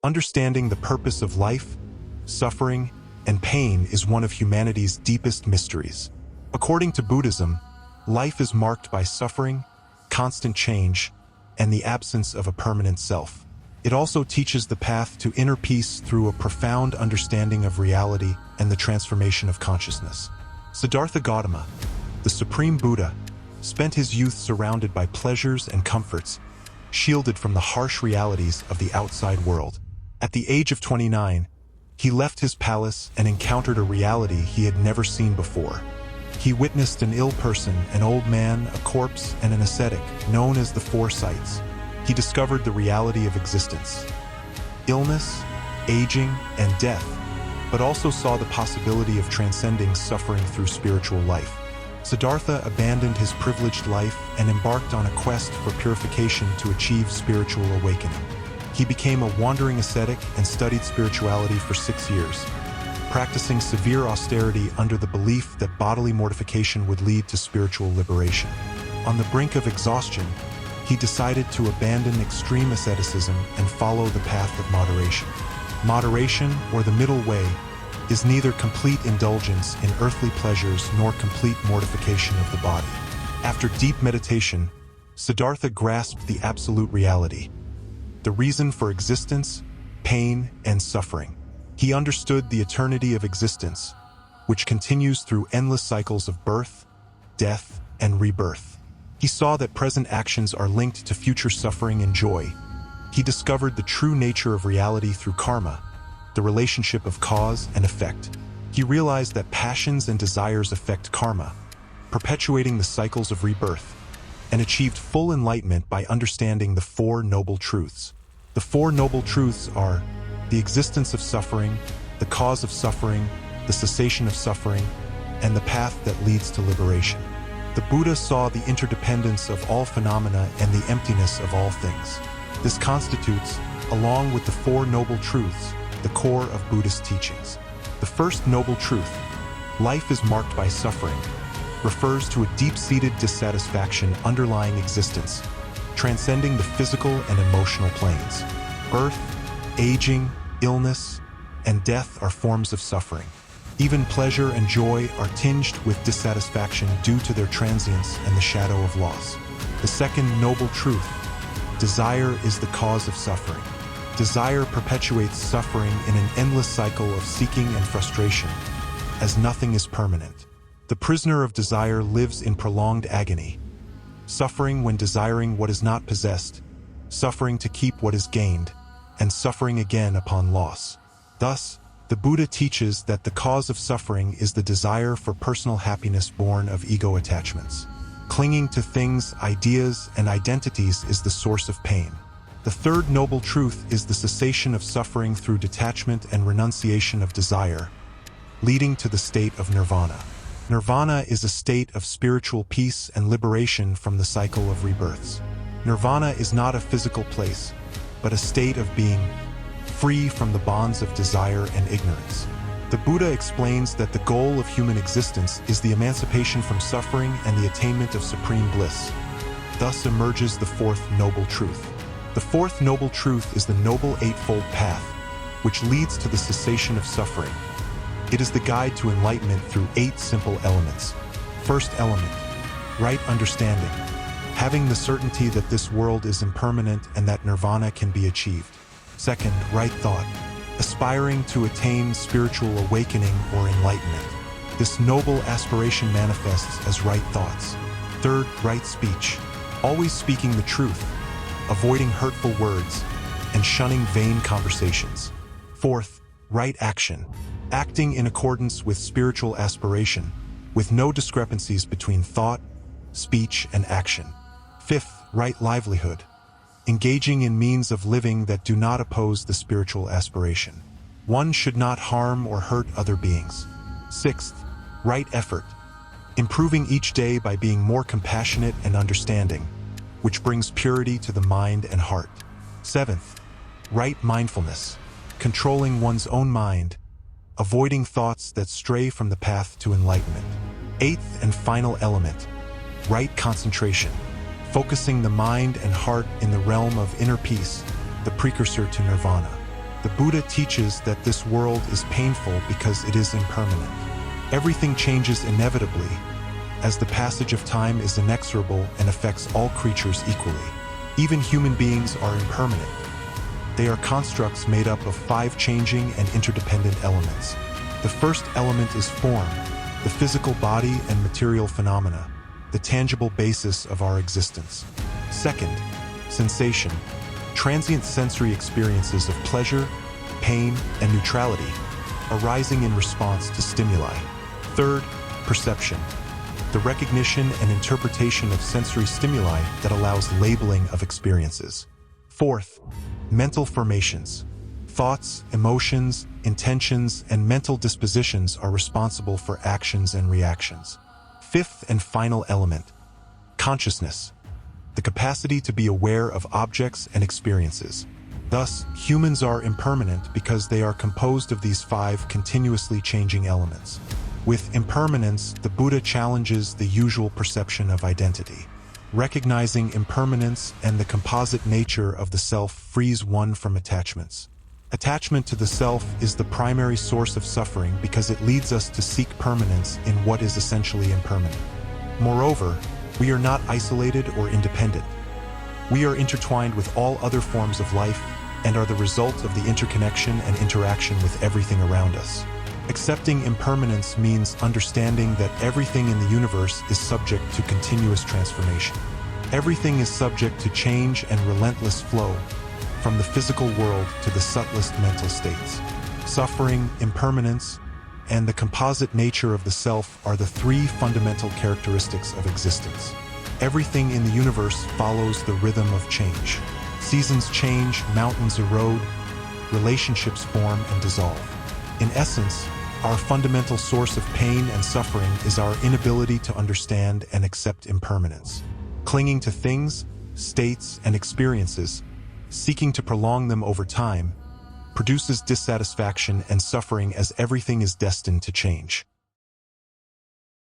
Understanding the purpose of life, suffering, and pain is one of humanity's deepest mysteries. According to Buddhism, life is marked by suffering, constant change, and the absence of a permanent self. It also teaches the path to inner peace through a profound understanding of reality and the transformation of consciousness. Siddhartha Gautama, the Supreme Buddha, spent his youth surrounded by pleasures and comforts, shielded from the harsh realities of the outside world. At the age of 29, he left his palace and encountered a reality he had never seen before. He witnessed an ill person, an old man, a corpse, and an ascetic, known as the Four Sights. He discovered the reality of existence, illness, aging, and death, but also saw the possibility of transcending suffering through spiritual life. Siddhartha abandoned his privileged life and embarked on a quest for purification to achieve spiritual awakening. He became a wandering ascetic and studied spirituality for 6 years, practicing severe austerity under the belief that bodily mortification would lead to spiritual liberation. On the brink of exhaustion, he decided to abandon extreme asceticism and follow the path of moderation. Moderation, or the middle way, is neither complete indulgence in earthly pleasures nor complete mortification of the body. After deep meditation, Siddhartha grasped the absolute reality, the reason for existence, pain, and suffering. He understood the eternity of existence, which continues through endless cycles of birth, death, and rebirth. He saw that present actions are linked to future suffering and joy. He discovered the true nature of reality through karma, the relationship of cause and effect. He realized that passions and desires affect karma, perpetuating the cycles of rebirth, and achieved full enlightenment by understanding the Four Noble Truths. The Four Noble Truths are the existence of suffering, the cause of suffering, the cessation of suffering, and the path that leads to liberation. The Buddha saw the interdependence of all phenomena and the emptiness of all things. This constitutes, along with the Four Noble Truths, the core of Buddhist teachings. The first noble truth, life is marked by suffering, refers to a deep-seated dissatisfaction underlying existence, transcending the physical and emotional planes. Birth, aging, illness, and death are forms of suffering. Even pleasure and joy are tinged with dissatisfaction due to their transience and the shadow of loss. The second noble truth, desire is the cause of suffering. Desire perpetuates suffering in an endless cycle of seeking and frustration, as nothing is permanent. The prisoner of desire lives in prolonged agony, suffering when desiring what is not possessed, suffering to keep what is gained, and suffering again upon loss. Thus, the Buddha teaches that the cause of suffering is the desire for personal happiness born of ego attachments. Clinging to things, ideas, and identities is the source of pain. The third noble truth is the cessation of suffering through detachment and renunciation of desire, leading to the state of Nirvana. Nirvana is a state of spiritual peace and liberation from the cycle of rebirths. Nirvana is not a physical place, but a state of being free from the bonds of desire and ignorance. The Buddha explains that the goal of human existence is the emancipation from suffering and the attainment of supreme bliss. Thus emerges the fourth noble truth. The fourth noble truth is the noble Eightfold Path, which leads to the cessation of suffering. It is the guide to enlightenment through 8 simple elements. First element, right understanding, having the certainty that this world is impermanent and that nirvana can be achieved. Second, right thought, aspiring to attain spiritual awakening or enlightenment. This noble aspiration manifests as right thoughts. Third, right speech, always speaking the truth, avoiding hurtful words, and shunning vain conversations. Fourth, right action, acting in accordance with spiritual aspiration, with no discrepancies between thought, speech, and action. Fifth, right livelihood, engaging in means of living that do not oppose the spiritual aspiration. One should not harm or hurt other beings. Sixth, right effort, improving each day by being more compassionate and understanding, which brings purity to the mind and heart. Seventh, right mindfulness, controlling one's own mind, avoiding thoughts that stray from the path to enlightenment. Eighth and final element, right concentration, focusing the mind and heart in the realm of inner peace, the precursor to nirvana. The Buddha teaches that this world is painful because it is impermanent. Everything changes inevitably, as the passage of time is inexorable and affects all creatures equally. Even human beings are impermanent. They are constructs made up of 5 changing and interdependent elements. The first element is form, the physical body and material phenomena, the tangible basis of our existence. Second, sensation, transient sensory experiences of pleasure, pain, and neutrality, arising in response to stimuli. Third, perception, the recognition and interpretation of sensory stimuli that allows labeling of experiences. Fourth, mental formations. Thoughts, emotions, intentions, and mental dispositions are responsible for actions and reactions. Fifth and final element, consciousness, the capacity to be aware of objects and experiences. Thus, humans are impermanent because they are composed of these 5 continuously changing elements. With impermanence, the Buddha challenges the usual perception of identity. Recognizing impermanence and the composite nature of the self frees one from attachments. Attachment to the self is the primary source of suffering because it leads us to seek permanence in what is essentially impermanent. Moreover, we are not isolated or independent. We are intertwined with all other forms of life and are the result of the interconnection and interaction with everything around us. Accepting impermanence means understanding that everything in the universe is subject to continuous transformation. Everything is subject to change and relentless flow, from the physical world to the subtlest mental states. Suffering, impermanence, and the composite nature of the self are the 3 fundamental characteristics of existence. Everything in the universe follows the rhythm of change. Seasons change, mountains erode, relationships form and dissolve. In essence, our fundamental source of pain and suffering is our inability to understand and accept impermanence. Clinging to things, states, and experiences, seeking to prolong them over time, produces dissatisfaction and suffering as everything is destined to change.